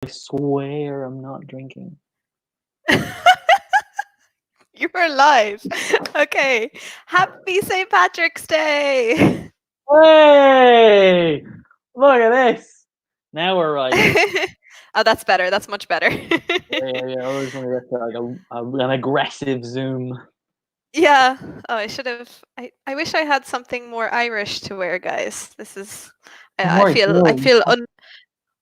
swear I'm not drinking. You are live. Okay. Happy St. Patrick's Day. Hey! Look at this! Now we're right. Oh, that's better. That's much better. Yeah. I always want to get to an aggressive Zoom. Yeah. Oh, I should have. I wish I had something more Irish to wear, guys. This is. Don't I worry, feel. I no. feel.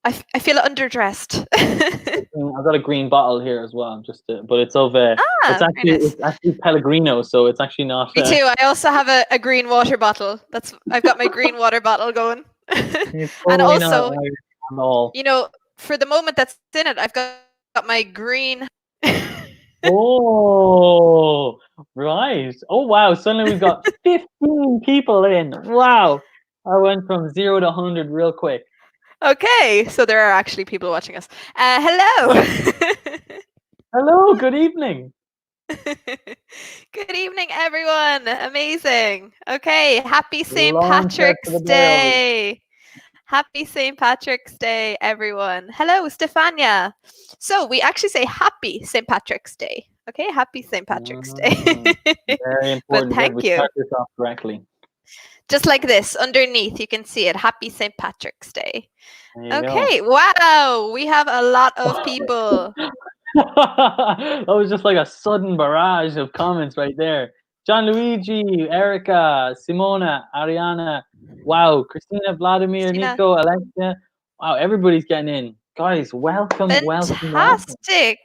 I feel underdressed. I've got a green bottle here as well, but it's of Ah, very nice. it's actually Pellegrino, so it's actually not. Me too. I also have a green water bottle. I've got my green water bottle going. It's And totally not also, Irish at all. for the moment that's in it, I've got my green. Oh, right. Oh, wow. Suddenly we've got 15 people in. Wow. I went from 0 to 100 real quick. Okay, so there are actually people watching us. Hello. Hello, good evening. Good evening, everyone. Amazing. Okay, happy St. Long trek to Patrick's the Dales. Day. Happy St. Patrick's Day, everyone. Hello, Stefania. So we actually say happy St. Patrick's Day. Okay, happy St. Patrick's Day. Very But important that thank we you. start this off correctly. Just like this, underneath, you can see it. Happy St. Patrick's Day. There you Okay, wow. We have a lot of go. people. That was just like a sudden barrage of comments right there. Gianluigi, Erica, Simona, Ariana, wow, Christina, Vladimir, Christina. Nico, Alexia. Wow, everybody's getting in. Guys, welcome. Fantastic.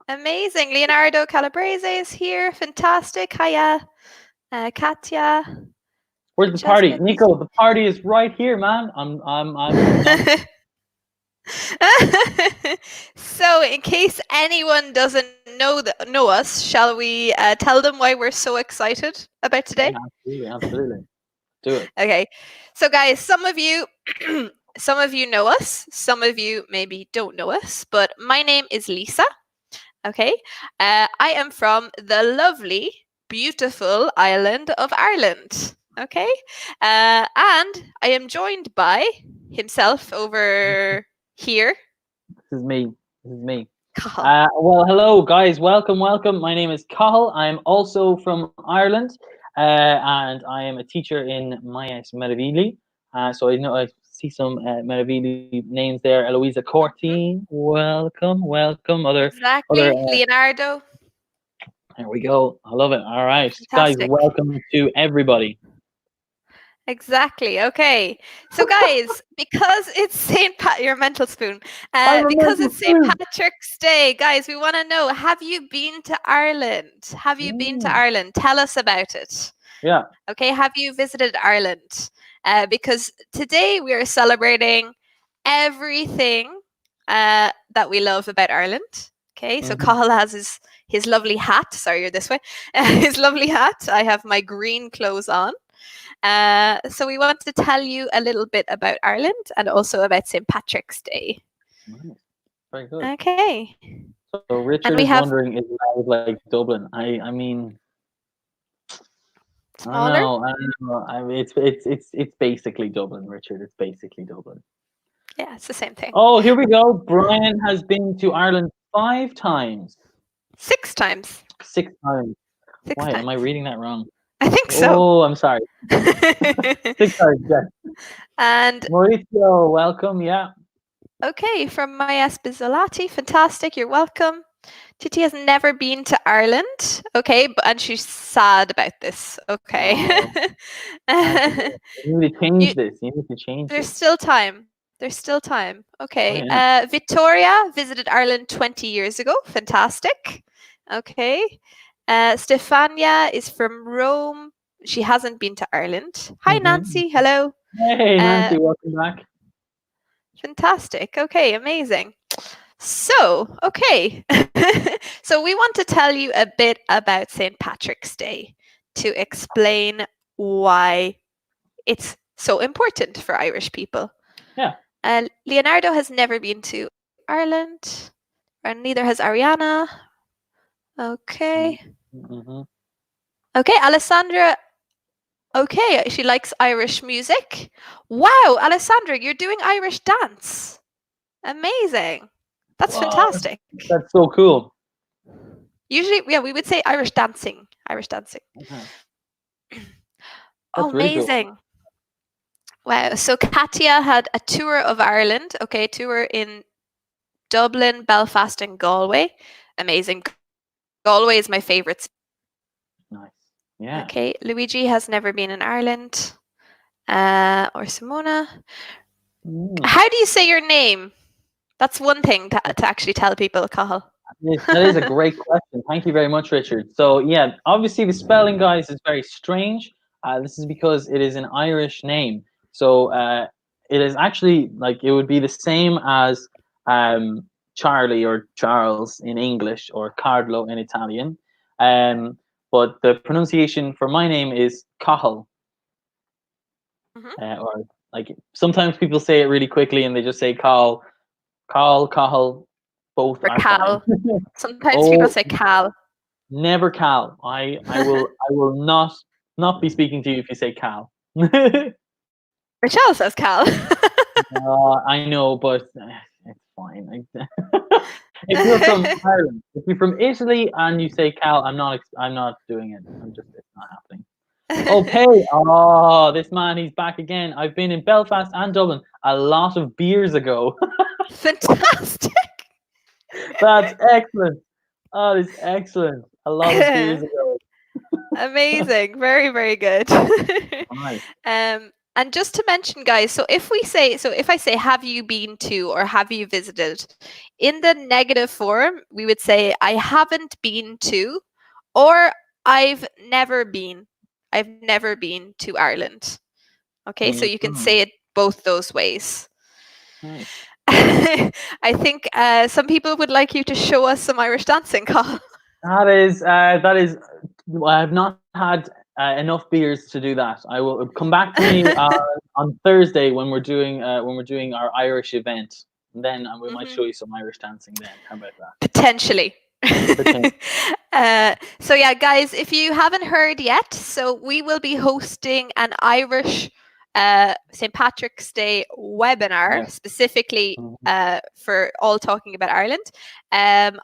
Amazing. Leonardo Calabrese is here. Fantastic. Hiya. Katya. Where's the party? Jasmine. Nico, the party is right here, man. So, in case anyone doesn't know us, shall we tell them why we're so excited about today? Yeah, absolutely. Do it. Okay. So, guys, some of you know us, some of you maybe don't know us, but my name is Lisa. Okay. I am from the lovely, beautiful island of Ireland. Okay. And I am joined by himself over here. This is me. Cathal. Well, hello, guys. Welcome. My name is Cathal. I'm also from Ireland, and I am a teacher in Maes Meravili. So I see some Meravili names there. Eloisa Corti, welcome. Exactly. Leonardo. There we go. I love it. All right, Fantastic. guys. Welcome to everybody. Exactly. Okay. So, guys, because it's your mental spoon. Because it's St. Patrick's Day, guys, we want to know: have you been to Ireland? Have you been to Ireland? Tell us about it. Yeah. Okay. Have you visited Ireland? Because today we are celebrating everything that we love about Ireland. Okay. So Cathal has his lovely hat. Sorry, you're this way. His lovely hat. I have my green clothes on. So we want to tell you a little bit about Ireland and also about St. Patrick's Day. Nice. Very good. Okay. So Richard is wondering, is it like Dublin? I mean, smaller? I don't know. I mean, it's basically Dublin, Richard. It's basically Dublin. Yeah, it's the same thing. Oh, here we go. Brian has been to Ireland 5 times. 6 times. 6 times. 6 Why times. am I reading that wrong? I think so. Oh, I'm sorry. 6 times, yes. And Maurizio, welcome. Yeah. Okay, from Maya Spizzolati, fantastic. You're welcome. Titi has never been to Ireland. Okay, and she's sad about this. Okay. You need to change this. There's still time. Okay. Oh, yeah. Victoria visited Ireland 20 years ago. Fantastic. Okay. Stefania is from Rome. She hasn't been to Ireland. Hi, Nancy. Hello. Hey, Nancy. Welcome back. Fantastic. Okay, amazing. So, okay. So we want to tell you a bit about St. Patrick's Day to explain why it's so important for Irish people. Yeah. Leonardo has never been to Ireland, and neither has Ariana. Okay. Okay, Alessandra. Okay, she likes Irish music. Wow, Alessandra, you're doing Irish dance. Amazing. That's Wow, fantastic. that's so cool. Usually, yeah, we would say Irish dancing. Irish dancing. That's really cool. Amazing. Wow. So Katia had a tour of Ireland. Okay, tour in Dublin, Belfast, and Galway. Amazing. Galway is my favorite. Nice. Yeah. Okay, Luigi has never been in Ireland. Or Simona. How do you say your name? That's one thing to actually tell people, Cathal. That is a great question. Thank you very much, Richard. So yeah, obviously the spelling, guys, is very strange. This is because it is an Irish name. So it is actually like it would be the same as Charlie or Charles in English or Carlo in Italian. But the pronunciation for my name is Cathal. Or like sometimes people say it really quickly and they just say Cathal, both or are Cal. fine. Sometimes people say Cal. Never Cal. I will not be speaking to you if you say Cal. Michelle says Cal. I know, but it's fine. If you're from Ireland, if you're from Italy and you say Cal, I'm not doing it. It's not happening. Okay. Oh, this man, he's back again. I've been in Belfast and Dublin a lot of beers ago. Fantastic. That's excellent. Oh, that's excellent. A lot of beers ago. Amazing. Very, very good. Nice. And just to mention, guys, so if I say, have you been to or have you visited, in the negative form, we would say, I haven't been to, or I've never been to Ireland. Okay, so you can say it both those ways. Nice. I think some people would like you to show us some Irish dancing, Cathal. That is. I have not had enough beers to do that. I will come back to me on Thursday when we're doing our Irish event. Then we might show you some Irish dancing. Then how about that? Potentially. So yeah, guys, if you haven't heard yet, so we will be hosting an Irish St. Patrick's Day webinar specifically for all talking about Ireland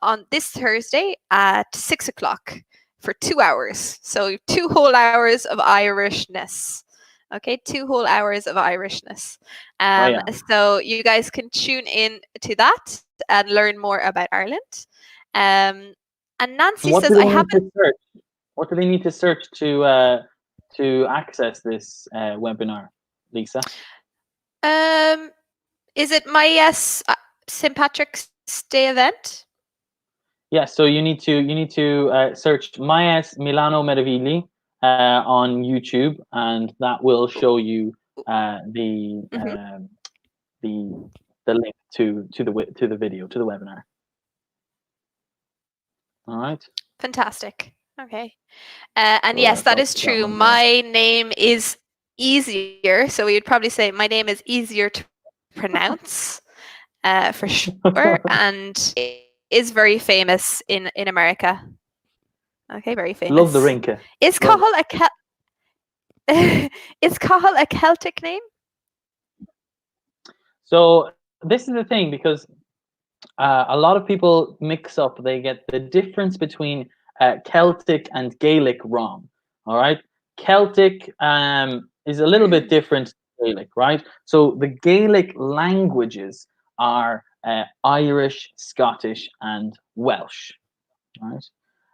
on this Thursday at 6 o'clock for 2 hours. So 2 whole hours of Irishness. Okay, 2 whole hours of Irishness. So you guys can tune in to that and learn more about Ireland. And Nancy says, I haven't. What do they need to search to access this webinar, Lisa? Is it my St. Patrick's Day event? Yeah, so you need to search Maies Milano Meravigli on YouTube, and that will show you the link to the video, to the webinar. All right. Fantastic. Okay. And yes, that is true. My name is easier. So we would probably say my name is easier to pronounce for sure. And it is very famous in America. Okay, very famous. Love the Rinka. Is Cathal a Celtic name? So this is the thing, because a lot of people mix up. They get the difference between Celtic and Gaelic wrong. All right, Celtic is a little bit different to Gaelic, right? So the Gaelic languages are Irish, Scottish, and Welsh, right?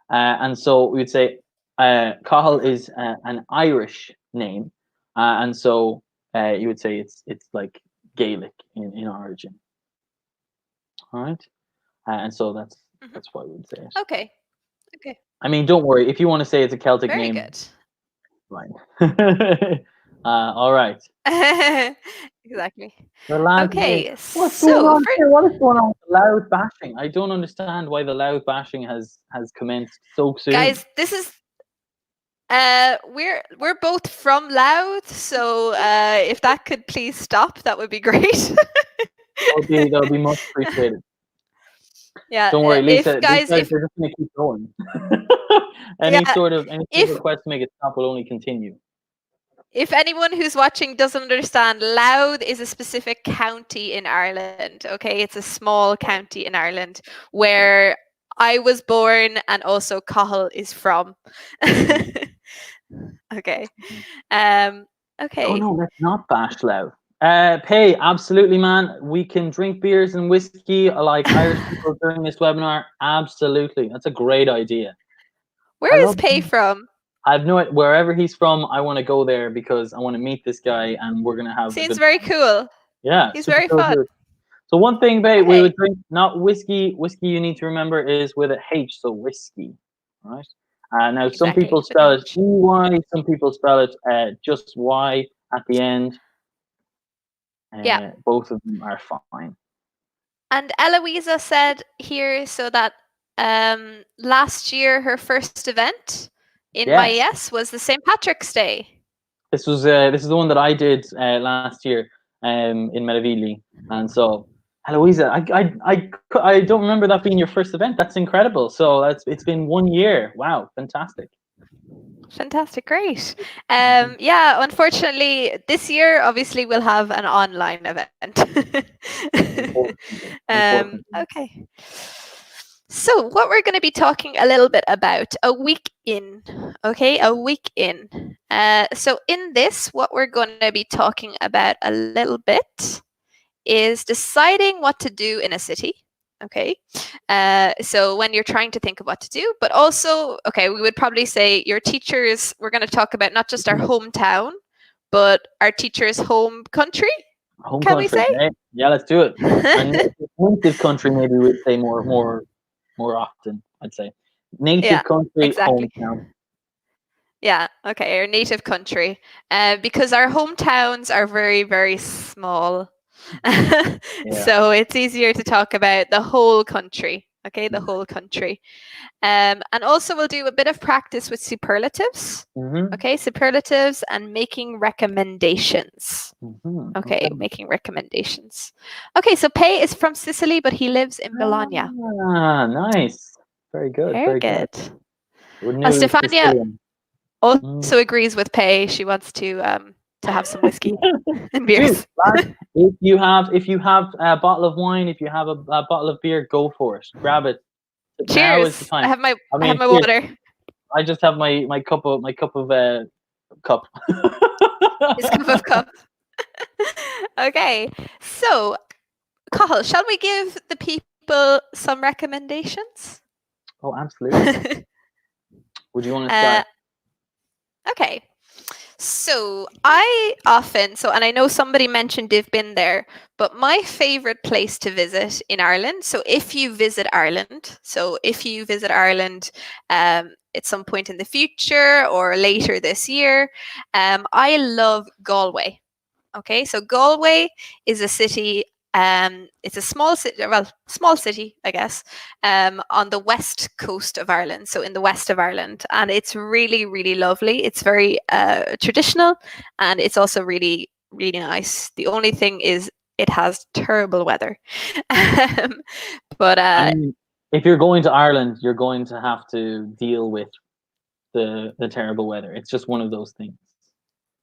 And so we would say Cathal is an Irish name, and so you would say it's like Gaelic in origin. All right, and so that's why we would say it. Okay. I mean, don't worry if you want to say it's a Celtic name. Very good. Fine. All right. Exactly. Okay. What is going on with the Louth bashing? I don't understand why the Louth bashing has commenced so soon. Guys, this is we're both from Louth, so if that could please stop, that would be great. That would be much appreciated. Yeah. Don't worry, Lisa. If guys, they're just going to keep going. Any sort of request to make it stop will only continue. if anyone who's watching doesn't understand, Louth is a specific county in Ireland. Okay, it's a small county in Ireland where I was born and also Cahill is from. Okay. Oh Okay. no, let's not bash Louth. Pay, absolutely, man. We can drink beers and whiskey like Irish people during this webinar. Absolutely, that's a great idea. I Where is love. Pay from? I have no wherever he's from. I want to go there because I want to meet this guy and we're gonna have a Seems good very time. cool. Yeah, He's super very cool fun. dude. So one thing, babe, we Okay. would drink not whiskey. Whiskey you need to remember is with a H, so whiskey, right? Now some Exactly. people With spell it H. EY, some people spell it just Y at the end. Yeah. Both of them are fine. And Eloisa said here so that last year her first event in Yes, MyES was the St. Patrick's Day. this is the one that I did last year in Meravigli, and so Eloisa, I don't remember that being your first event. That's incredible. So it's been 1 year. Wow, fantastic. Fantastic, great. Yeah, unfortunately, this year obviously we'll have an online event. Unfortunately. Okay. So, what we're going to be talking a little bit about a week in, okay, a week in. So, in this, what we're going to be talking about a little bit is deciding what to do in a city. Okay. So when you're trying to think of what to do, but also, okay, we would probably say your teachers, we're going to talk about not just our hometown, but our teacher's home country. Home Can country, we say? eh? Yeah, let's do it. And native country, maybe we'd say more often. I'd say native Yeah, country, exactly. hometown. Yeah, okay, our native country. Because our hometowns are very, very small. Yeah. So it's easier to talk about the whole country. Okay, the whole country. And also we'll do a bit of practice with superlatives. Mm-hmm. Okay, superlatives and making recommendations. Mm-hmm. Okay, making recommendations. Okay, so Pei is from Sicily, but he lives in Bologna. Ah, nice. Very good. Very good. We're new Stefania Sicilian. also agrees with Pei. She wants to have some whiskey and beers. Dude, if you have a bottle of wine, if you have a bottle of beer, go for it. Grab it. Cheers. Now is the time. I have my cheers. water. I just have my cup of cup. His cup. Okay, so Cahill, shall we give the people some recommendations? Oh, absolutely. Would you want to start? Okay. So I often, and I know somebody mentioned they've been there, but my favorite place to visit in Ireland, so if you visit Ireland at some point in the future or later this year, I love Galway. Okay, so Galway is a city. It's a small city, I guess, on the west coast of Ireland, so in the west of Ireland, and it's really, really lovely. It's very traditional, and it's also really, really nice. The only thing is it has terrible weather. But I mean, if you're going to Ireland, you're going to have to deal with the terrible weather. It's just one of those things.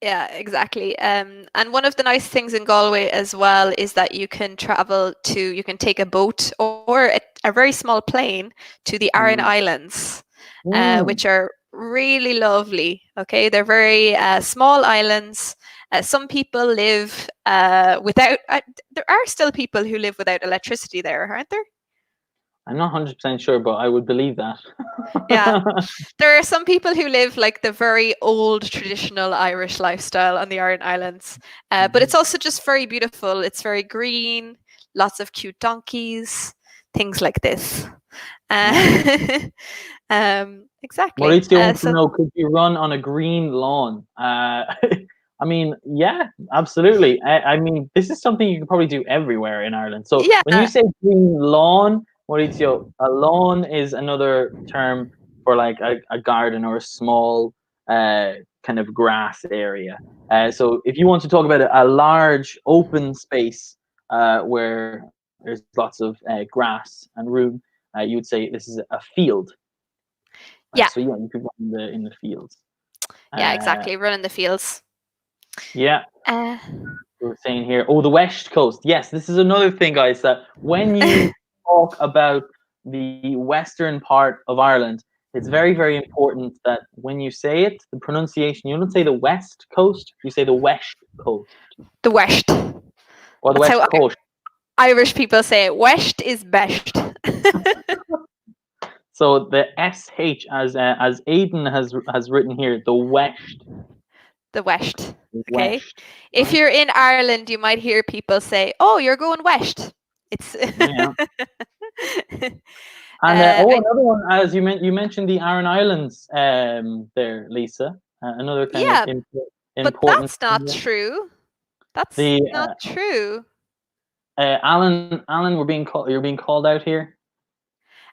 Yeah, exactly. And one of the nice things in Galway as well is that you can take a boat or a very small plane to the Aran Islands, which are really lovely. Okay, they're very small islands. Some people live without. There are still people who live without electricity there, aren't there? I'm not 100% sure, but I would believe that. Yeah. There are some people who live like the very old traditional Irish lifestyle on the Aran Islands. But it's also just very beautiful. It's very green, lots of cute donkeys, things like this. Exactly. Maurizio wants to know, could you run on a green lawn? I mean, yeah, absolutely. I mean, this is something you can probably do everywhere in Ireland. So when you say green lawn, Maurizio, a lawn is another term for like a garden or a small kind of grass area. So if you want to talk about a large open space where there's lots of grass and room, you would say this is a field. Yeah. So yeah, you could run in the fields. Yeah, exactly. Run in the fields. Yeah. Uh, We're saying here, oh, the West Coast. Yes, this is another thing, guys, that when you talk about the western part of Ireland, it's very, very important that when you say it, the pronunciation, you don't say the West Coast, you say the West Coast the West. or the That's how West Coast. Irish people say it. West is best. So the SH, as Aidan has written here, the West. The West. Okay. West. If Right? you're in Ireland, you might hear people say, "Oh, you're going west." It's Yeah. And I- another one, as you mentioned the Aran Islands there, Lisa. Another kind of yeah, but important that's not thing. true. That's The not true. Alan, you're being called out here.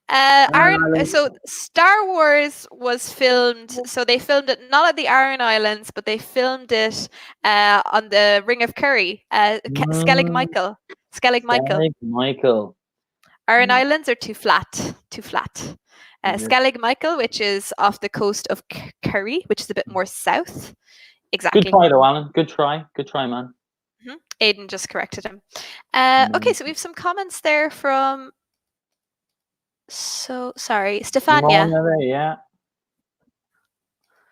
So Star Wars was filmed. So they filmed it not at the Aran Islands, but they filmed it on the Ring of Kerry, Skellig Michael. Skellig Michael. Michael. Aran Islands are too flat. Too flat. Mhm. Skellig Michael, which is off the coast of Kerry, which is a bit more south. Exactly. Good try, though, Alan. Good try, man. Aidan just corrected him. Okay, so we have some comments there from. So sorry, Stefania. Yeah.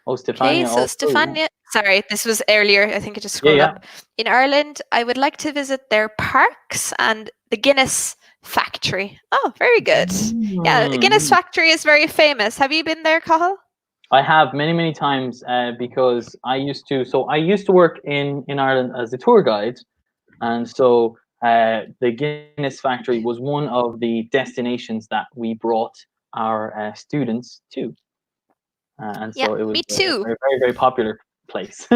Oh, Stefania. Okay, so also, Stefania. Sorry, this was earlier. I think I just scrolled up. In Ireland, I would like to visit their parks and the Guinness factory. Oh, very good. Yeah, the Guinness factory is very famous. Have you been there, Cathal? I have many times because I used to work in Ireland as a tour guide, and so the Guinness factory was one of the destinations that we brought our students to, and so it was me too. a very, very popular place.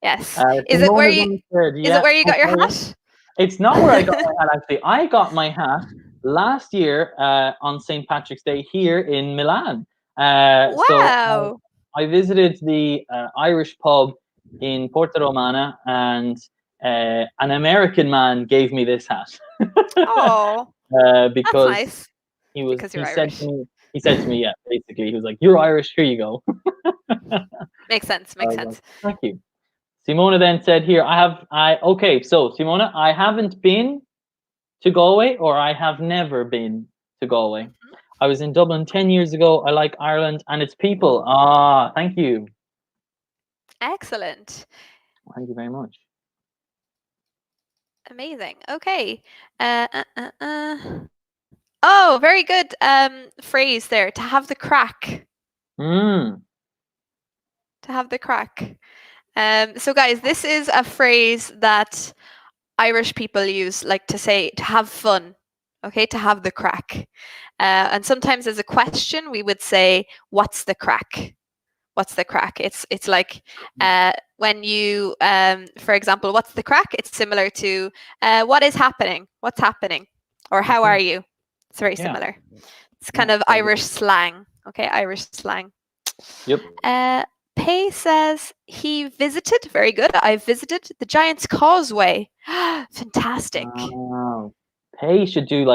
Yes. Is it where you got your hat? It's not where I got my hat, actually. I got my hat last year on St. Patrick's Day here in Milan. Wow. So I visited the Irish pub in Porta Romana, and an American man gave me this hat. Oh, because that's nice. He said to me, yeah, basically, he was like, "You're Irish, here you go." Makes sense. Like, thank you. Simona then said here, so Simona, I haven't been to Galway, or I have never been to Galway. I was in Dublin 10 years ago. I like Ireland and its people. Thank you. Excellent. Thank you very much. Amazing. Okay. Oh, very good phrase there. To have the crack. To have the crack. So guys, this is a phrase that Irish people use, like to say to have fun. Okay, to have the crack. And sometimes as a question, we would say, "What's the crack?" What's the crack? It's like when you, for example, what's the crack? It's similar to what is happening? What's happening? Or how are you? It's very similar. It's kind of Irish slang. Okay, Irish slang. Yep. Pay says he visited. Very good. I visited the Giant's Causeway. Fantastic. Wow. Pay should do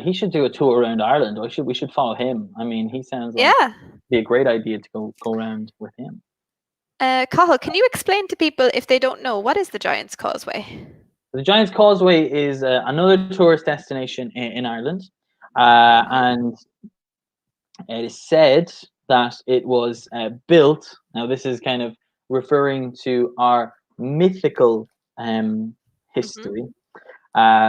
he should do a tour around Ireland. We should follow him. I mean, he sounds like it'd be a great idea to go around with him. Cathal, can you explain to people if they don't know what is the Giant's Causeway? The Giant's Causeway is another tourist destination in Ireland, and it is said that it was built. Now, this is kind of referring to our mythical history.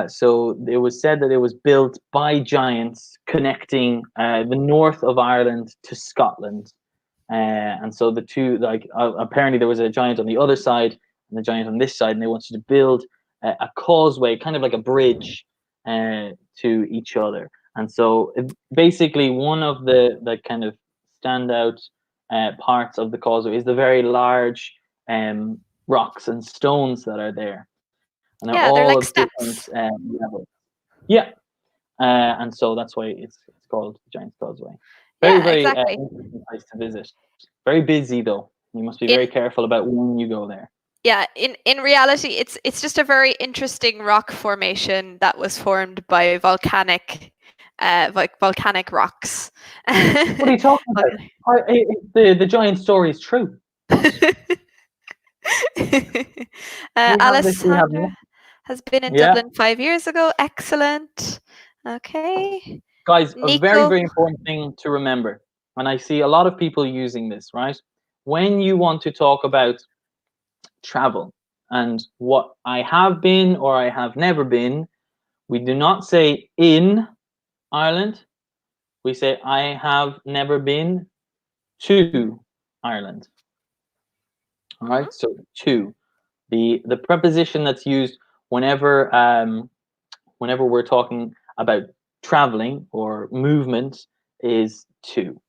So it was said that it was built by giants connecting the north of Ireland to Scotland. And so the two, apparently there was a giant on the other side and a giant on this side, and they wanted to build a causeway, kind of like a bridge to each other. And so basically one of the kind of standout parts of the causeway is the very large rocks and stones that are there. And they're all like of steps. Different levels. Yeah. And so that's why it's called the Giant's Causeway. Very interesting place to visit. Very busy though. You must be very careful about when you go there. Yeah, in reality, it's just a very interesting rock formation that was formed by volcanic rocks. What are you talking about? The giant story is true. We have Alessandra has been in yeah, Dublin 5 years ago. Excellent. Okay. guys, a very, Nico. very important thing to remember, and I see a lot of people using this, right? When you want to talk about travel and what I have been or I have never been, we do not say in Ireland. We say I have never been to Ireland. All Mhm. right, so to the preposition that's used whenever whenever we're talking about traveling or movement is to.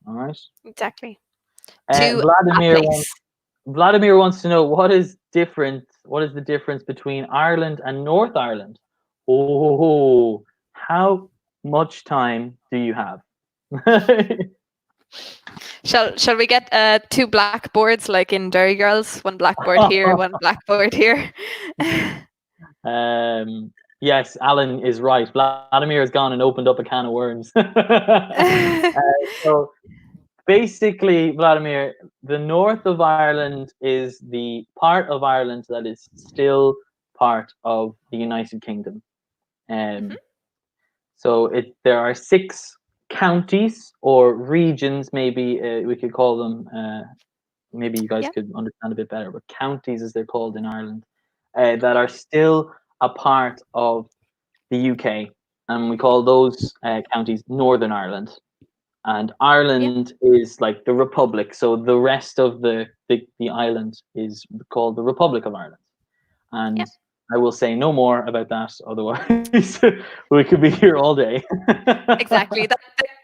All right. Exactly. Uh, To a Vladimir wants place. Vladimir wants to know what is different. What is the difference between Ireland and North Ireland? Oh, how much time do you have? Shall we get two blackboards like in Derry Girls? One blackboard here, one blackboard here. Yes, Alan is right. Vladimir has gone and opened up a can of worms. So basically, Vladimir, the north of Ireland is the part of Ireland that is still part of the United Kingdom. Mhm. So there are 6 counties or regions, maybe we could call them. Maybe you guys Yeah. could understand a bit better, but counties, as they're called in Ireland, that are still a part of the UK, and we call those counties Northern Ireland. And Yeah. Ireland is like the Republic, so the rest of the island is called the Republic of Ireland. Yeah. And I will say no more about that, otherwise we could be here all day. Exactly.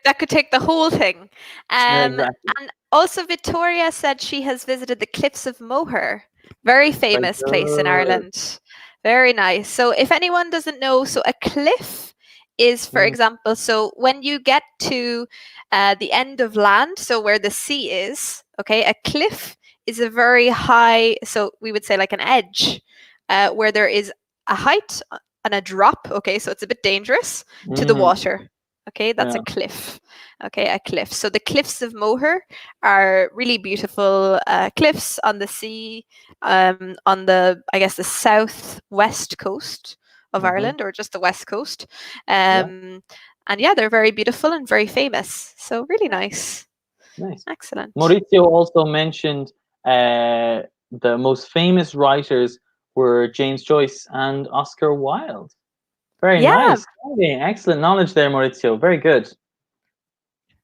That could take the whole thing. Exactly. And also Victoria said she has visited the Cliffs of Moher. Very Very famous place in good. Ireland. Very nice. So if anyone doesn't know, so a cliff is, for Mm, example, so when you get to the end of land, so where the sea is, okay, a cliff is a very high, so we would say like an edge, where there is a height and a drop, okay, so it's a bit dangerous to the mhm, water. Okay, that's a yeah, cliff. Okay, a cliff. So the cliffs of Moher are really beautiful cliffs on the sea, on the, I guess, the southwest coast of mhm, Ireland, or just the west coast. yeah, And yeah, they're very beautiful and very famous. So really nice. nice. Excellent. Maurizio also mentioned the most famous writers were James Joyce and Oscar Wilde. Very Yeah, nice. Okay, excellent knowledge there, Maurizio. Very good.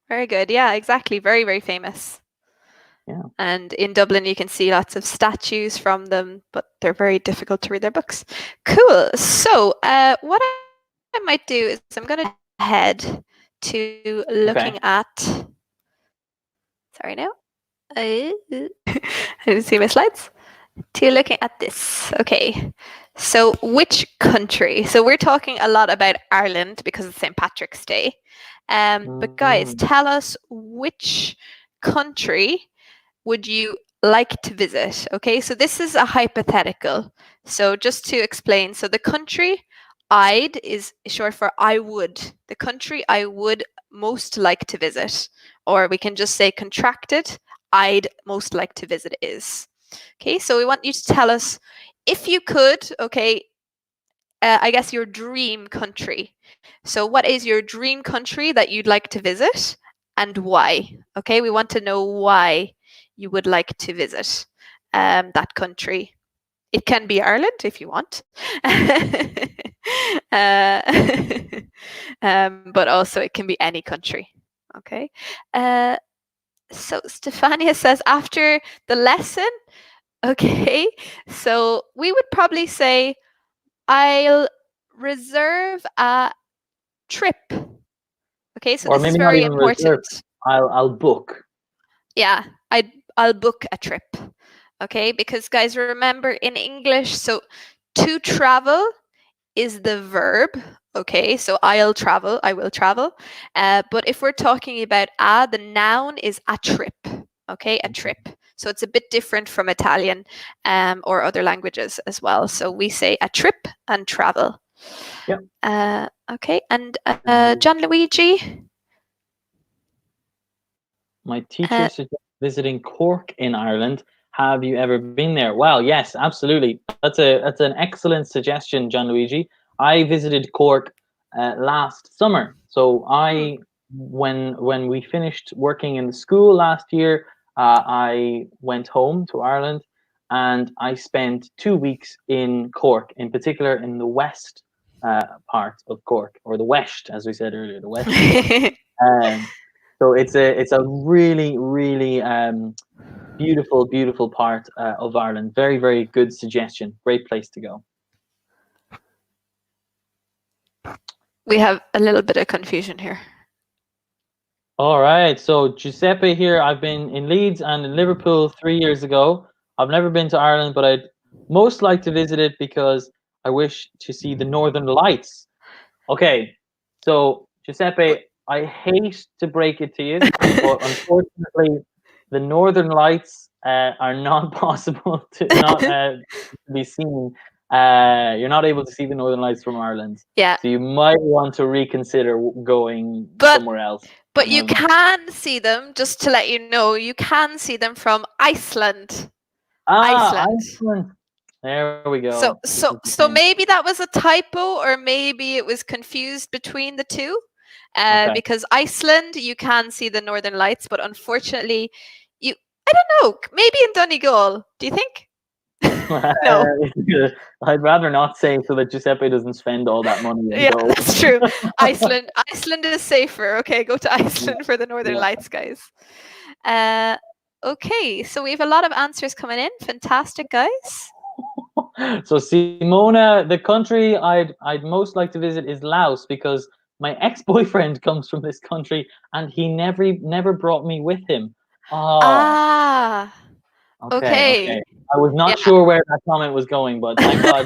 very good. Yeah, exactly. Very, very famous. Yeah. And in Dublin, you can see lots of statues from them, but they're very difficult to read their books. Cool. So, what I might do is I'm going to head to looking Okay. at. Sorry, now. I didn't see my slides. To looking at this. Okay. So, which country? So, we're talking a lot about Ireland because it's St. Patrick's Day. But, guys, Mm, tell us which country would you like to visit? Okay, so this is a hypothetical. So just to explain, so the country I'd is short for I would. The country I would most like to visit, or we can just say contracted, I'd most like to visit is. Okay, so we want you to tell us if you could, okay, I guess your dream country. So what is your dream country that you'd like to visit and why? Okay, we want to know why you would like to visit that country. It can be Ireland if you want. uh, but also it can be any country. Okay. So Stefania says after the lesson, okay, so we would probably say I'll reserve a trip. Okay, so or this is maybe not very even reserve. important. I'll book. Yeah, I'll book a trip. Okay, because guys, remember in English, so to travel is the verb. Okay, so I'll travel, I will travel. But if we're talking about the noun is a trip. Okay, a trip. So it's a bit different from Italian or other languages as well. So we say a trip and travel. Yep. Okay, and Gianluigi. My teacher Uh, suggests visiting Cork in Ireland. Have you ever been there? Well, yes, absolutely. That's an excellent suggestion, John Luigi. I visited Cork last summer. So Hmm. when we finished working in the school last year, I went home to Ireland, and I spent 2 weeks in Cork, in particular in the west part of Cork, or the West, as we said earlier, the West of Cork. Um, so it's a really really beautiful beautiful part of Ireland. Very very good suggestion. Great place to go. We have a little bit of confusion here. All right. So Giuseppe here. I've been in Leeds and in Liverpool 3 years ago. I've never been to Ireland, but I'd most like to visit it because I wish to see the Northern Lights. Okay. So Giuseppe, I hate to break it to you, but unfortunately, the Northern Lights are not possible to not be seen. You're not able to see the Northern Lights from Ireland, Yeah, so you might want to reconsider going but somewhere else. but you can see them. Just to let you know, you can see them from Iceland. Iceland. Iceland. There we go. So maybe that was a typo, or maybe it was confused between the two. Okay. Because Iceland, you can see the Northern Lights, but unfortunately, I don't know. Maybe in Donegal. Do you think? No. I'd rather not say, so that Giuseppe doesn't spend all that money and Yeah, go. that's true. Iceland is safer. Okay, go to Iceland for the Northern Yeah. Lights, guys. Okay, so we have a lot of answers coming in. Fantastic, guys. So Simona, the country I'd most like to visit is Laos, because my ex-boyfriend comes from this country and he never brought me with him. Oh, Ah, okay. okay. I was not Yeah. sure where that comment was going, but thank God.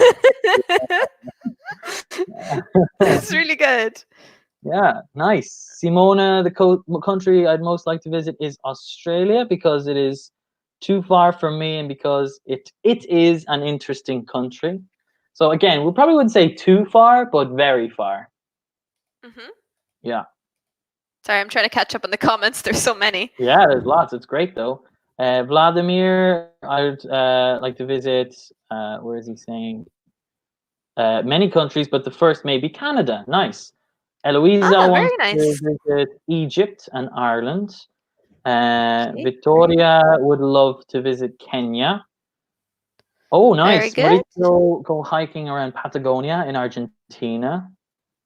That's really good. Yeah, nice. Simona, the country I'd most like to visit is Australia, because it is too far from me and because it is an interesting country. So again, we probably wouldn't say too far, but very far. Hmm. Yeah. Sorry, I'm trying to catch up on the comments. There's so many. Yeah, there's lots. It's great though. Vladimir, I'd like to visit. Where is he saying? Many countries, but the first maybe Canada. Nice. Eloisa Very wants nice. to visit Egypt and Ireland. Okay, Victoria would love to visit Kenya. Oh, nice. very good. Mauricio go hiking around Patagonia in Argentina.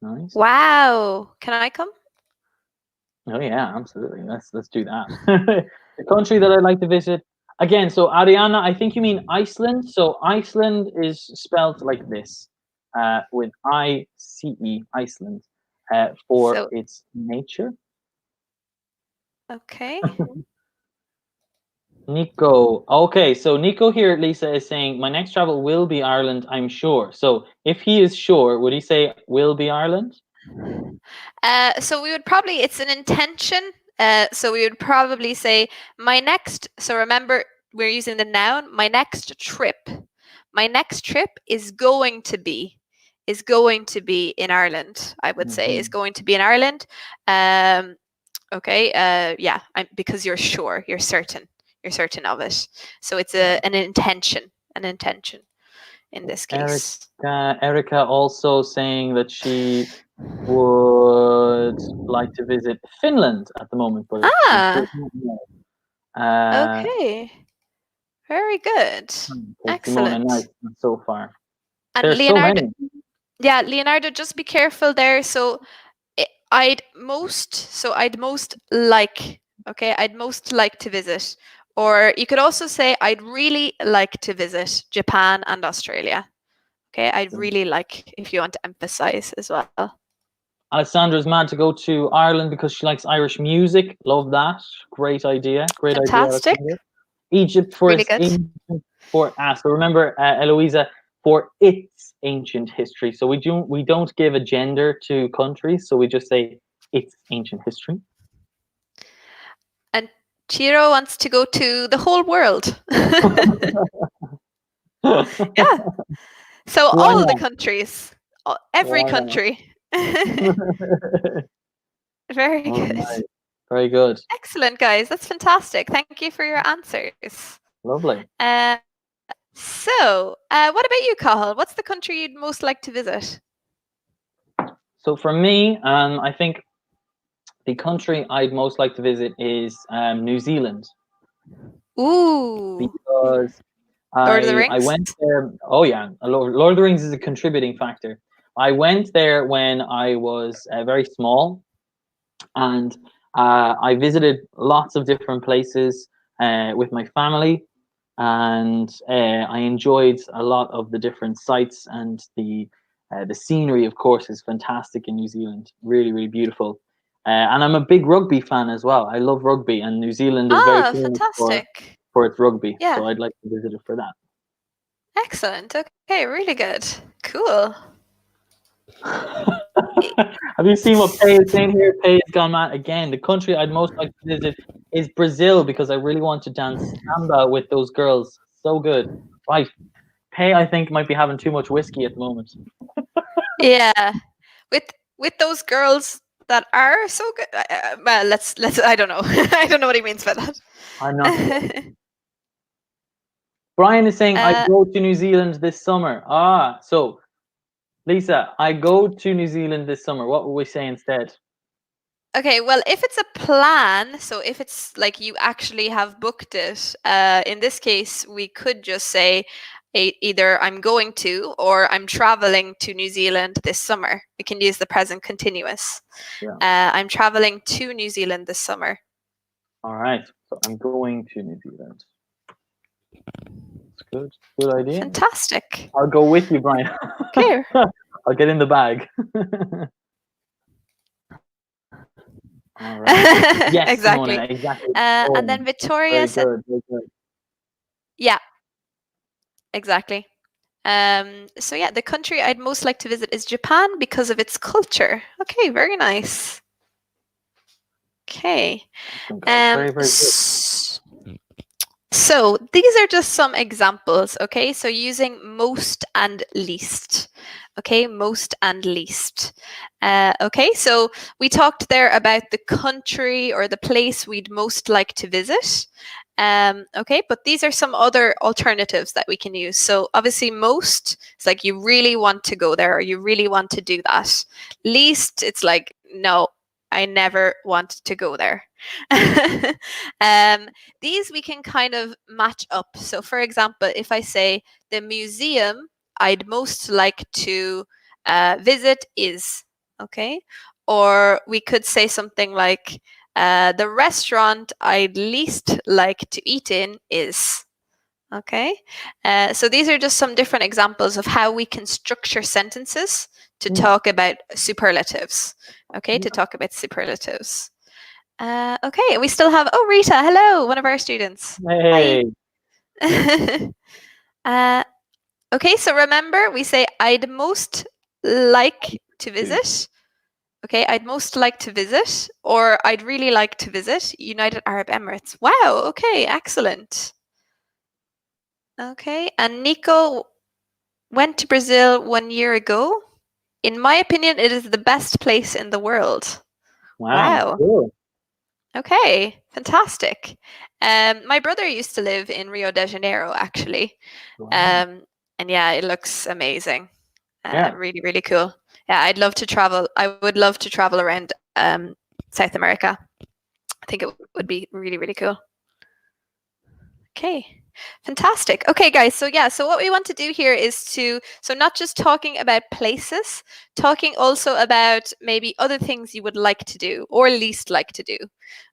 Nice. Wow. Can I come? Oh yeah, absolutely. Let's do that. The country that I'd like to visit again. So Ariana, I think you mean Iceland. So Iceland is spelled like this, with ICE, Iceland, for So, its nature. okay. Nico. Okay, so Nico here, Lisa, is saying my next travel will be Ireland, I'm sure. So if he is sure, would he say will be Ireland? So we would probably, it's an intention. So we would probably say my next, so remember we're using the noun, my next trip. My next trip is going to be in Ireland, I would say, is going to be in Ireland. Okay, yeah, because you're sure, you're certain of it. So it's an intention in this case. Erica also saying that she would like to visit Finland at the moment, but Ah, okay, very good, excellent. Simona, nice so far. And There's Leonardo, so many. yeah, Leonardo, just be careful there. So I'd most like, okay, I'd most like to visit, or you could also say I'd really like to visit Japan and Australia. Okay, I'd really like, if you want to emphasize as well. Alessandra's mad to go to Ireland because she likes Irish music. Love that. Great idea. Fantastic. Idea. Egypt for Really its ancient, so remember, Eloisa, for its ancient history. So we don't give a gender to countries, so we just say its ancient history. And Chiro wants to go to the whole world. Yeah. So all of the countries, every country. Very good. Right. Very good. Excellent, guys. That's fantastic. Thank you for your answers. Lovely. What about you, Cathal? What's the country you'd most like to visit? So for me, I think the country I'd most like to visit is New Zealand, Ooh, because Lord of the I Rings. went there. Oh yeah, Lord of the Rings is a contributing factor. I went there when I was very small, and I visited lots of different places with my family, and I enjoyed a lot of the different sites, and the scenery, of course, is fantastic in New Zealand. Really, really beautiful. And I'm a big rugby fan as well. I love rugby, and New Zealand is very Ah, famous fantastic. for its rugby. Yeah, So I'd like to visit it for that. excellent. Okay, really good. Cool. Have you seen what Pay is saying here? Pay has gone mad again. The country I'd most like to visit is Brazil, because I really want to dance samba with those girls. So good. Right. Pay, I think, might be having too much whiskey at the moment. Yeah, with with those girls that are so good. Well, let's. I don't know. I don't know what he means by I'm not. that. Brian is saying I'd uh, go to New Zealand this summer. So Lisa, I go to New Zealand this summer. What will we say instead? okay, well, if it's a plan, so if it's like you actually have booked it, in this case, we could just say either I'm going to or I'm traveling to New Zealand this summer. We can use the present continuous. Yeah. I'm traveling to New Zealand this summer. All right. So I'm going to New Zealand. It's good. Good idea. Fantastic. I'll go with you, Brian. Okay. I'll get in the bag. All right. Yes, exactly. Simona, exactly. And then Victoria Very said, good. Very good. yeah, exactly. So yeah, the country I'd most like to visit is Japan because of its culture. Okay, very nice. Okay. Very, very good. So these are just some examples, okay? So using most and least, okay? Most and least. Okay, so we talked there about the country or the place we'd most like to visit. Okay, but these are some other alternatives that we can use. So obviously most, it's like you really want to go there or you really want to do that. Least, it's like, no, I never want to go there. These we can kind of match up. So for example, if I say the museum I'd most like to visit is, okay? Or we could say something like, the restaurant I'd least like to eat in is, okay? So these are just some different examples of how we can structure sentences to talk about superlatives, okay? To talk about superlatives. Okay, we still have, oh, Rita, hello, one of our students. Hey. Okay, so remember, we say I'd most like to visit. Okay, I'd most like to visit, or I'd really like to visit United Arab Emirates. Wow, okay, excellent. Okay, and Nico went to Brazil 1 year ago. In my opinion, it is the best place in the world. Wow. Cool. Okay, fantastic. My brother used to live in Rio de Janeiro, actually. Wow. And yeah, it looks amazing. Yeah. Really, really cool. Yeah, I'd love to travel. I would love to travel around South America. I think it would be really, really cool. Okay, fantastic. Okay, guys. So yeah, so what we want to do here is so not just talking about places, talking also about maybe other things you would like to do or least like to do.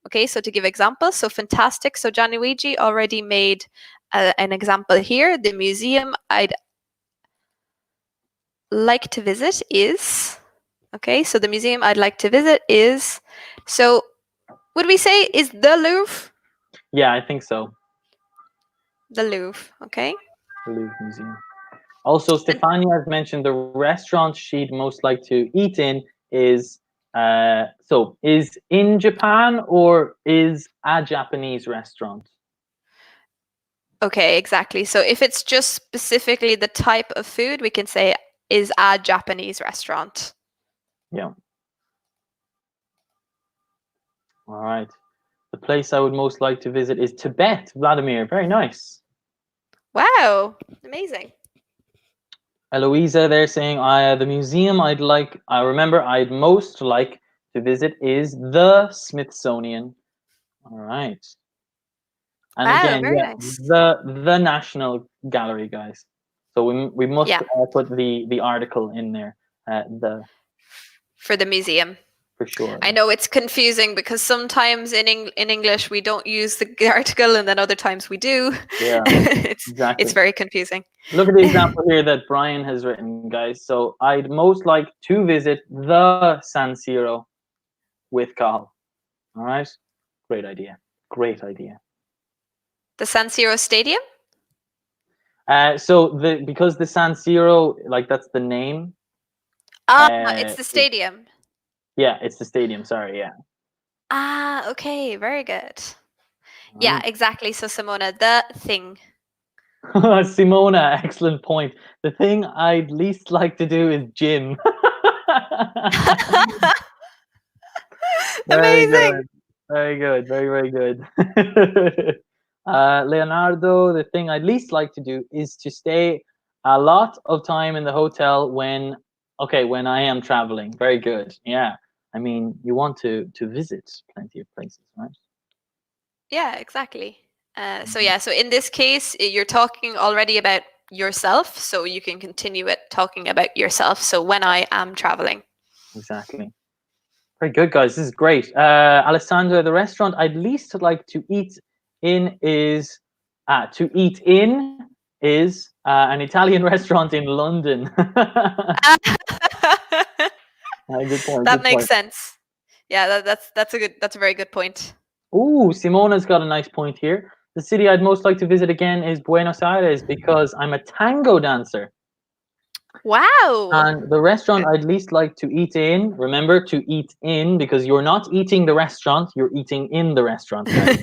Okay, so to give examples, so fantastic. So Gianluigi already made an example here. The museum I'd like to visit is, okay, so the museum I'd like to visit is, so would we say is the Louvre? Yeah, I think so. The Louvre, okay. The Louvre Museum. Also, Stefania has mentioned the restaurant she'd most like to eat in is is in Japan or is a Japanese restaurant? Okay, exactly. So if it's just specifically the type of food, we can say is a Japanese restaurant. Yeah. All right. The place I would most like to visit is Tibet, Vladimir. Very nice. Wow, amazing. Eloisa, they're saying, the museum I'd most like to visit is the Smithsonian. All right. And Wow, again, very yeah, nice. the National Gallery, guys. So we must Yeah, put the article in there, for the museum. for sure. I know it's confusing because sometimes in English we don't use the article, and then other times we do. Yeah, it's exactly. very confusing. Look at the example here that Brian has written, guys. So I'd most like to visit the San Siro with Cathal. All right, great idea. Great idea. The San Siro Stadium? So because the San Siro, like that's the name. It's the stadium. Yeah, it's the stadium. Sorry, yeah. Okay, very good. Yeah, exactly. So Simona, the thing. Simona, excellent point. The thing I'd least like to do is gym. Very Amazing. good. Very good. Very, very good. Leonardo, the thing I'd least like to do is to stay a lot of time in the hotel when I am traveling. Very good. Yeah. I mean, you want to visit plenty of places, right? Yeah, exactly. So in this case, you're talking already about yourself, so you can continue it talking about yourself. So when I am traveling. Exactly. Very good, guys. This is great. Alessandra, the restaurant I'd least like to eat in is an Italian restaurant in London. Good point. That Good makes point. sense. Yeah, that's a very good point. Ooh, Simona's got a nice point here. The city I'd most like to visit again is Buenos Aires because I'm a tango dancer. Wow. And the restaurant I'd least like to eat in, remember to eat in because you're not eating the restaurant, you're eating in the restaurant, guys.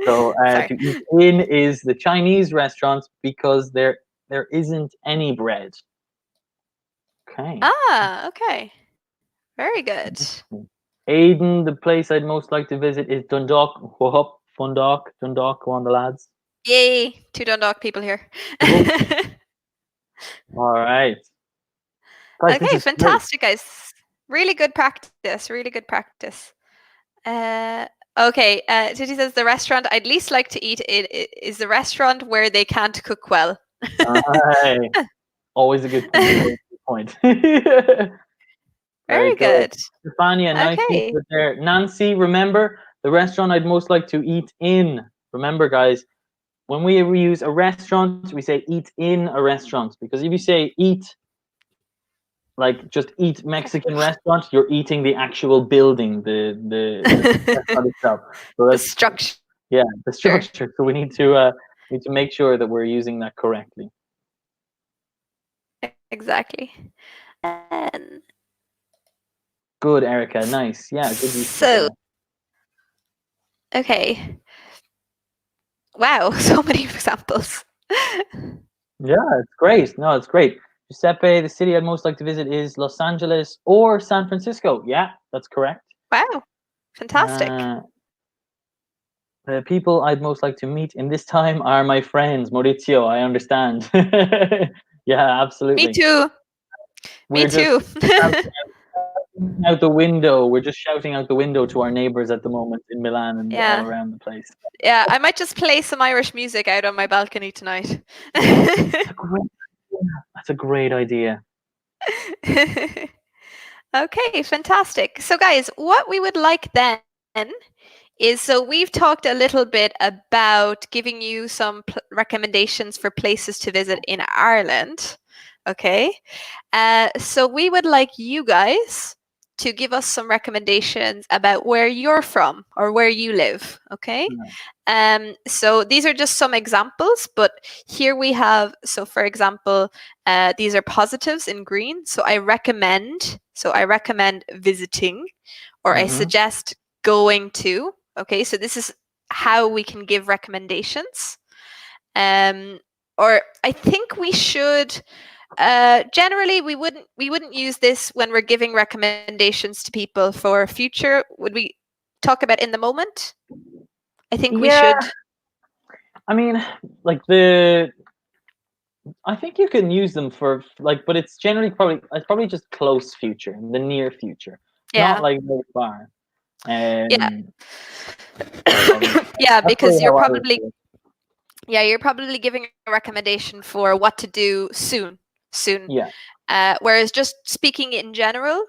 So Sorry. to eat in is the Chinese restaurant because there isn't any bread. Okay. Okay. Very good. Aiden, the place I'd most like to visit is Dundalk. Whoop, Dundalk, go on the lads. Yay, two Dundalk people here. All right. Guys, Okay, fantastic, guys. Really good practice. Really good practice. Okay, Titi says the restaurant I'd least like to eat in is the restaurant where they can't cook well. Always a good point. Very good. Stefania, nice Okay. there. Nancy, remember the restaurant I'd most like to eat in. Remember, guys, when we use a restaurant, we say eat in a restaurant because if you say eat, like just eat Mexican restaurant, you're eating the actual building, the restaurant itself. So The structure. Yeah, the structure. So we need to make sure that we're using that correctly. Exactly. Good, Erica. Nice. Yeah. Good. So, okay. Wow, so many examples. Yeah, it's great. No, it's great. Giuseppe, the city I'd most like to visit is Los Angeles or San Francisco. Yeah, that's correct. Wow, fantastic. The people I'd most like to meet in this time are my friends. Maurizio, I understand. Yeah, absolutely. Me too. Me too. Out the window. We're just shouting out the window to our neighbors at the moment in Milan and all around the place. Yeah, I might just play some Irish music out on my balcony tonight. That's a great idea. Okay, fantastic. So guys, what we would like then is, so we've talked a little bit about giving you some recommendations for places to visit in Ireland. Okay. So we would like you guys to give us some recommendations about where you're from or where you live. Okay. So these are just some examples, but here we have, so for example, these are positives in green. So I recommend visiting, or I suggest going to. Okay, so this is how we can give recommendations. Or I think we should, generally we wouldn't use this when we're giving recommendations to people for future. Would we talk about in the moment? I think we should. I mean, like the I think you can use them for like, but it's generally probably just close future, the near future, not Yeah. like very far. Yeah. Um, so Yeah, that's probably because how I would do it. you're probably giving a recommendation for what to do soon. Yeah. Whereas just speaking in general,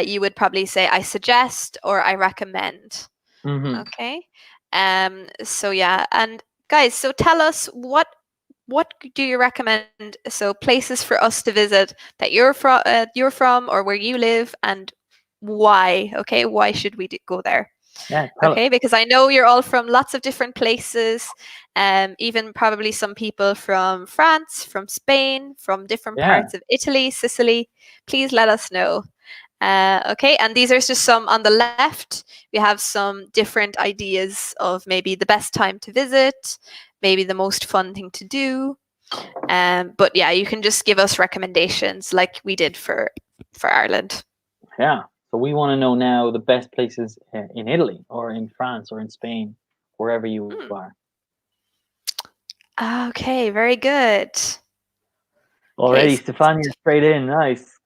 you would probably say I suggest or I recommend. Hmm. Okay. So yeah, and guys, so tell us what do you recommend? So places for us to visit that you're from or where you live, and why? Okay, why should we go there? Yeah. Tell us. Okay, because I know you're all from lots of different places, even probably some people from France, from Spain, from different Yeah. parts of Italy, Sicily. Please let us know. Okay, and these are just some on the left. We have some different ideas of maybe the best time to visit, maybe the most fun thing to do. But yeah, you can just give us recommendations like we did for Ireland. Yeah. So we want to know now the best places in Italy or in France or in Spain, wherever you Hmm. are. Okay, very good. Okay. Already, Stefania, straight in. Nice.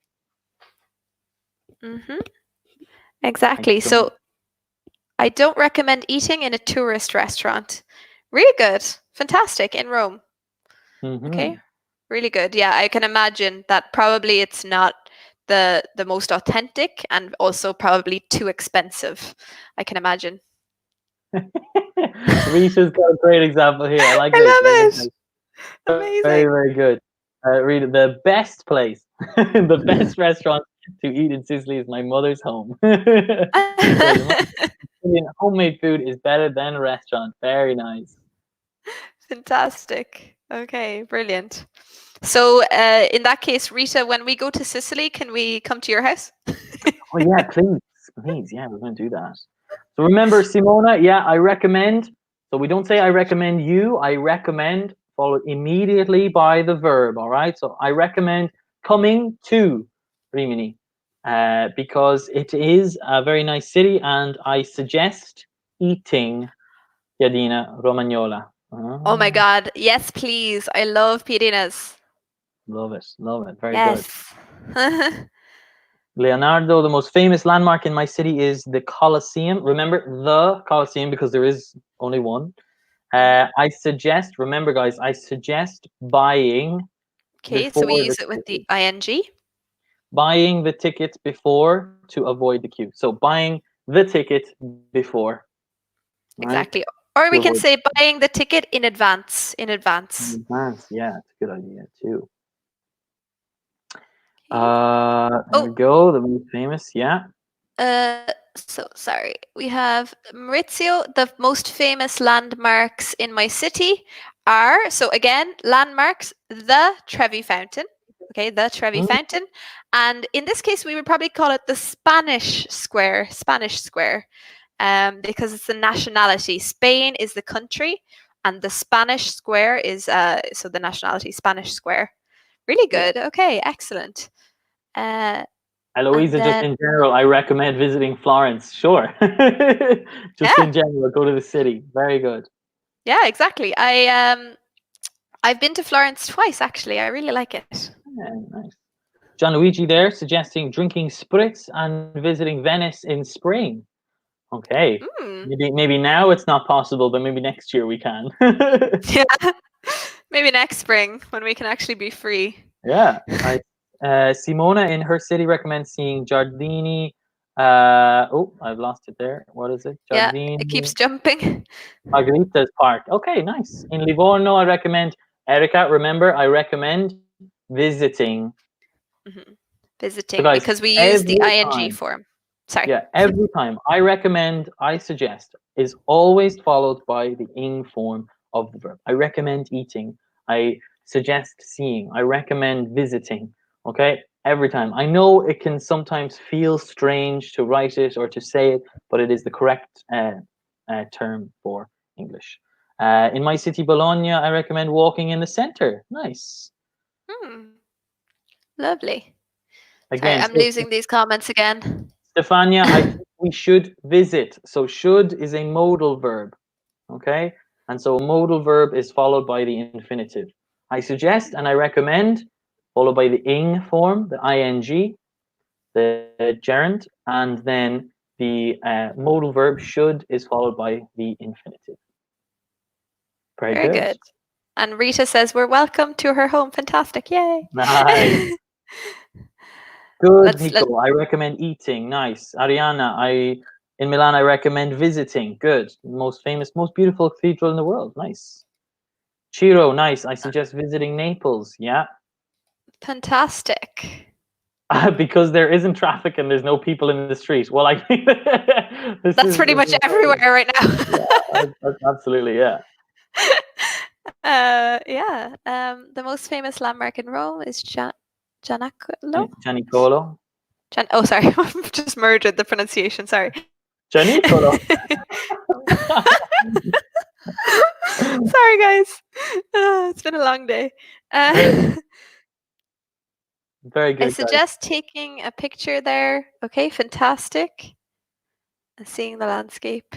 Mm-hmm. Thanks Exactly. so much. So I don't recommend eating in a tourist restaurant. Really good. Fantastic in Rome. Hmm. Okay. Really good. Yeah, I can imagine that probably it's not the most authentic and also probably too expensive. I can imagine. Risha's got a great example here. I like this. I I like love this. it. Very, Amazing. very good. Rita, the best place, the best restaurant to eat in Sicily is my mother's home. Because Sicilian homemade food is better than a restaurant. Very nice. Fantastic. Okay, brilliant. So, in that case, Rita, when we go to Sicily, can we come to your house? Oh yeah, please, please, yeah, we're gonna do that. So remember, Simona, yeah, I recommend. So we don't say I recommend you. I recommend followed immediately by the verb. All right. So I recommend coming to Rimini, because it is a very nice city, and I suggest eating Piadina Romagnola. Oh my Ah, God. Yes, please. I love piadinas. love it, love it. Very good. Yes. Leonardo, the most famous landmark in my city is the Colosseum. Remember the Colosseum because there is only one. Hmm. I suggest, remember, guys, I suggest Okay, so we before the use it with the ticket, ing. buying the ticket before to avoid the queue. So buying the ticket before, right? Exactly. Or To we can avoid say buying the ticket in advance. In in advance. advance. Yeah, it's a good idea too. Okay. There Oh, we go. The most famous. Yeah. so sorry. We have Maurizio. The most famous landmarks in my city are, so again, landmarks, the Trevi Fountain. Okay, the Trevi Mm, Fountain. And in this case, we would probably call it the Spanish Square, because it's the nationality. Spain is the country, and the Spanish Square is, so the nationality, Spanish Square. Really yeah. good. Okay, excellent. Uh, and Eloisa, just then, in general, I recommend visiting Florence. Sure. Just yeah, in general, go to the city. Very good. yeah, exactly. I've been to Florence twice actually. I really like it. Yeah, nice. Gianluigi there suggesting drinking spritz and visiting Venice in spring. Okay. Mm. Maybe now it's not possible, but maybe next year we can. Yeah. Maybe next spring when we can actually be free. Yeah. I Simona in her city recommends seeing Giardini. Oh, I've lost it there. What is it? Yeah, it keeps Giardini jumping. Margherita's Park. Okay, nice. In Livorno, I recommend Erica. Remember, I recommend visiting. Mhm. So, Visiting guys, because we use the every ing time, form. Sorry. yeah, every time I recommend, I suggest is always followed by the ing form of the verb. I recommend eating. I suggest seeing. I recommend visiting. Okay, every time. I know it can sometimes feel strange to write it or to say it, but it is the correct term for English. In my city, Bologna, I recommend walking in the center. Nice. Hmm. Lovely. Sorry, Again, I'm losing these comments again. Stefania, I think we should visit. So should is a modal verb, okay? And so a modal verb is followed by the infinitive. I suggest and I recommend, followed by the ing form, the ing, the gerund, and then the modal verb should is followed by the infinitive. Very Very good. good. And Rita says, we're welcome to her home. Fantastic. Yay. Nice. Good, Let's- Nico. I recommend eating. Nice. Ariana, in Milan, I recommend visiting. Good. Most famous, most beautiful cathedral in the world. Nice. Chiro, nice. I suggest visiting Naples. Yeah. Fantastic. Because there isn't traffic and there's no people in the street. Well, I think That's pretty much everywhere right now. Absolutely, yeah. Yeah. The most famous landmark in Rome is Gianicolo. Gianicolo. Oh, sorry. I've just murdered the pronunciation. Sorry. Gianicolo. Sorry, guys. It's been a long day. Very good. I suggest taking a picture there. Okay, fantastic. And seeing the landscape.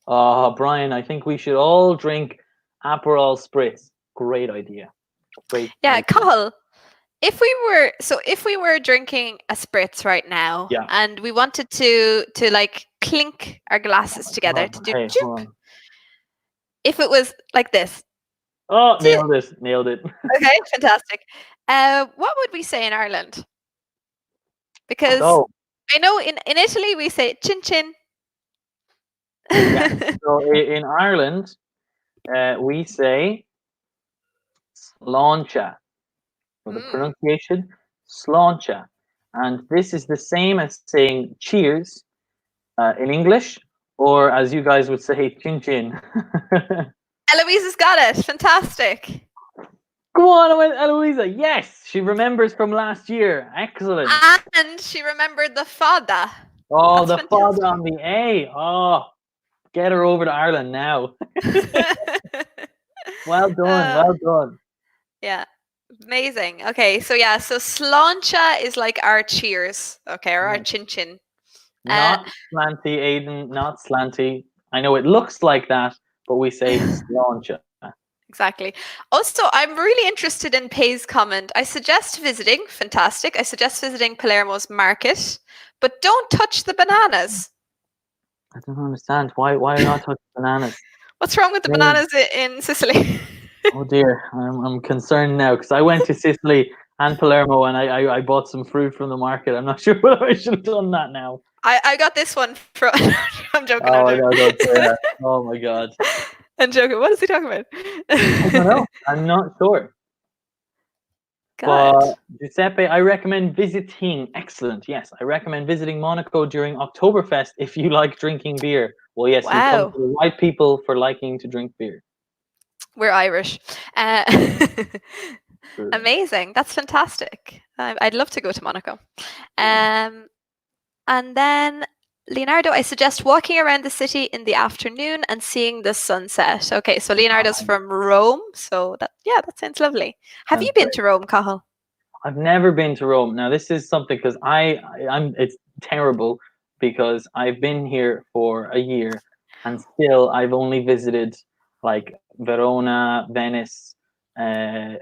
Brian, I think we should all drink Aperol Spritz. Great idea. Great. Yeah, idea. Cathal, if we were drinking a spritz right now, Yeah. and we wanted to like clink our glasses together to do Hey, joop, hold on. if it was like this. Oh, nailed it. Okay, fantastic. What would we say in Ireland? Because I know in Italy we say chin chin. Yeah. So in Ireland, we say sláinte. For the pronunciation, sláinte. And this is the same as saying cheers in English, or as you guys would say, chin chin. Eloise has got it. Fantastic. Go on, Eloisa. Yes, she remembers from last year. Excellent. And she remembered the fada. Oh, that's the fada on the A. Oh, get her over to Ireland now. Well done. Yeah. Amazing. Okay, so sláinte is like our cheers, okay, or our chin chin. Not slanty, Aidan, not slanty. I know it looks like that, but we say sláinte. Exactly. Also, I'm really interested in Pay's comment. I suggest visiting, fantastic. I suggest visiting Palermo's market, but don't touch the bananas. I don't understand. Why not touch bananas? What's wrong with the bananas in Sicily? Oh dear, I'm concerned now because I went to Sicily and Palermo and I bought some fruit from the market. I'm not sure whether I should have done that now. I got this one from. I'm joking. Oh my god. I'm joking. What is he talking about? I don't know. I'm not sure. God. But Giuseppe, I recommend visiting. Excellent. Yes, I recommend visiting Monaco during Oktoberfest if you like drinking beer. Well, yes, you come to the right people for liking to drink beer. We're Irish. Amazing. That's fantastic. I'd love to go to Monaco. And then, Leonardo, I suggest walking around the city in the afternoon and seeing the sunset. Okay, so Leonardo's from Rome. So that sounds lovely. Have you been to Rome, Cathal? I've never been to Rome. Now, this is something because it's terrible because I've been here for a year and still I've only visited like Verona, Venice, went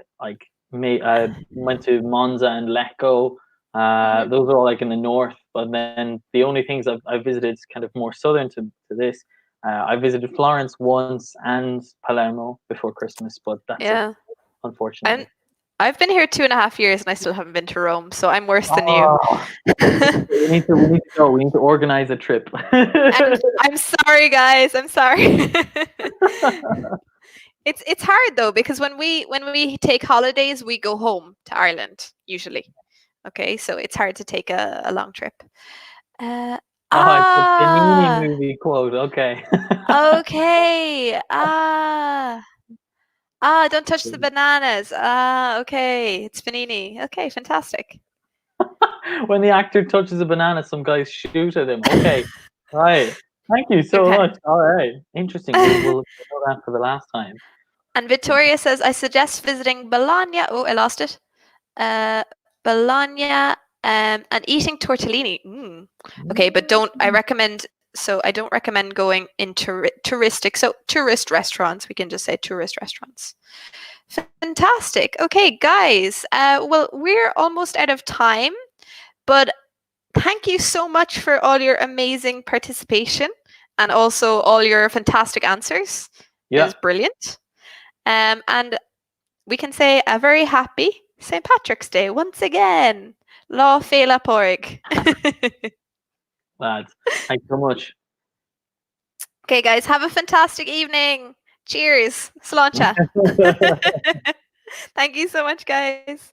to Monza and Lecco. Those are all like in the north, but then the only things I've visited is kind of more southern to this. I visited Florence once and Palermo before Christmas, but that's it, unfortunately. I've been here 2.5 years and I still haven't been to Rome, so I'm worse than you. We need to go. We need to organize a trip. I'm sorry, guys. I'm sorry. It's hard though because when we take holidays, we go home to Ireland usually. Okay, so it's hard to take a long trip. It's a Benigni movie quote. Okay. Okay. Don't touch the bananas. Okay. It's Benigni. Okay, fantastic. When the actor touches a banana, some guys shoot at him. Okay. Right. Thank you so much. All right. Interesting. We'll do that for the last time. And Victoria says, I suggest visiting Bologna. Oh, I lost it. Bologna and eating tortellini. Okay, but I recommend So I don't recommend going into touristic. So tourist restaurants, we can just say tourist restaurants. Fantastic. Okay, guys. Well, we're almost out of time, but thank you so much for all your amazing participation and also all your fantastic answers. It was brilliant. And we can say a very happy St. Patrick's Day once again. Lá Féile Pádraig. Lads, thanks so much. Okay, guys, have a fantastic evening. Cheers. Sláinte. Thank you so much, guys.